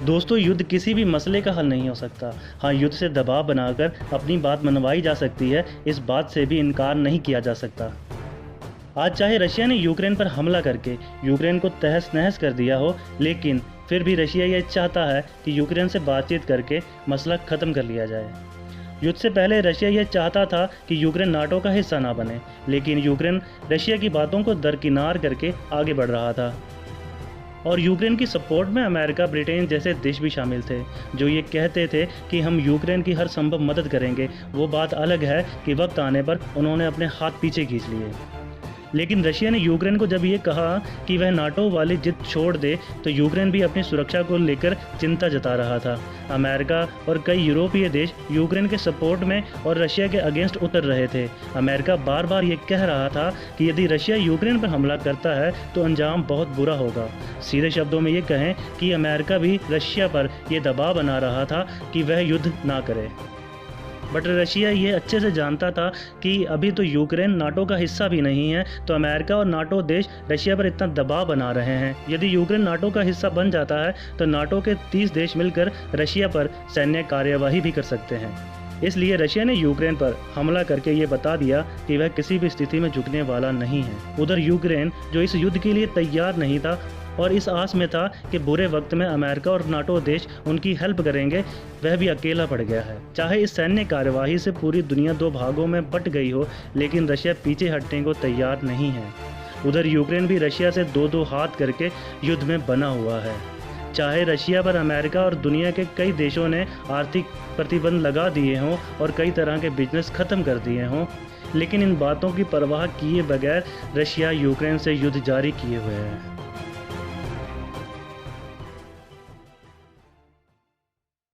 दोस्तों, युद्ध किसी भी मसले का हल नहीं हो सकता। हाँ, युद्ध से दबाव बनाकर अपनी बात मनवाई जा सकती है, इस बात से भी इनकार नहीं किया जा सकता। आज चाहे रशिया ने यूक्रेन पर हमला करके यूक्रेन को तहस-नहस कर दिया हो, लेकिन फिर भी रशिया ये चाहता है कि यूक्रेन से बातचीत करके मसला ख़त्म कर लिया जाए। युद्ध से पहले रशिया यह चाहता था कि यूक्रेन नाटो का हिस्सा ना बने, लेकिन यूक्रेन रशिया की बातों को दरकिनार करके आगे बढ़ रहा था। और यूक्रेन की सपोर्ट में अमेरिका, ब्रिटेन जैसे देश भी शामिल थे, जो ये कहते थे कि हम यूक्रेन की हर संभव मदद करेंगे। वो बात अलग है कि वक्त आने पर उन्होंने अपने हाथ पीछे खींच लिए। लेकिन रशिया ने यूक्रेन को जब ये कहा कि वह नाटो वाली जिद छोड़ दे, तो यूक्रेन भी अपनी सुरक्षा को लेकर चिंता जता रहा था। अमेरिका और कई यूरोपीय देश यूक्रेन के सपोर्ट में और रशिया के अगेंस्ट उतर रहे थे। अमेरिका बार बार ये कह रहा था कि यदि रशिया यूक्रेन पर हमला करता है तो अंजाम बहुत बुरा होगा। सीधे शब्दों में ये कहें कि अमेरिका भी रशिया पर यह दबाव बना रहा था कि वह युद्ध ना करे। बट रशिया ये अच्छे से जानता था कि अभी तो यूक्रेन नाटो का हिस्सा भी नहीं है, तो अमेरिका और नाटो देश रशिया पर इतना दबाव बना रहे हैं। यदि यूक्रेन नाटो का हिस्सा बन जाता है तो नाटो के 30 देश मिलकर रशिया पर सैन्य कार्यवाही भी कर सकते हैं। इसलिए रशिया ने यूक्रेन पर हमला करके ये बता दिया कि वह किसी भी स्थिति में झुकने वाला नहीं है। उधर यूक्रेन, जो इस युद्ध के लिए तैयार नहीं था और इस आस में था कि बुरे वक्त में अमेरिका और नाटो देश उनकी हेल्प करेंगे, वह भी अकेला पड़ गया है। चाहे इस सैन्य कार्यवाही से पूरी दुनिया दो भागों में बट गई हो, लेकिन रशिया पीछे हटने को तैयार नहीं है। उधर यूक्रेन भी रशिया से दो दो हाथ करके युद्ध में बना हुआ है। चाहे रशिया पर अमेरिका और दुनिया के कई देशों ने आर्थिक प्रतिबंध लगा दिए हों और कई तरह के बिजनेस ख़त्म कर दिए हों, लेकिन इन बातों की परवाह किए बगैर रशिया यूक्रेन से युद्ध जारी किए हुए है।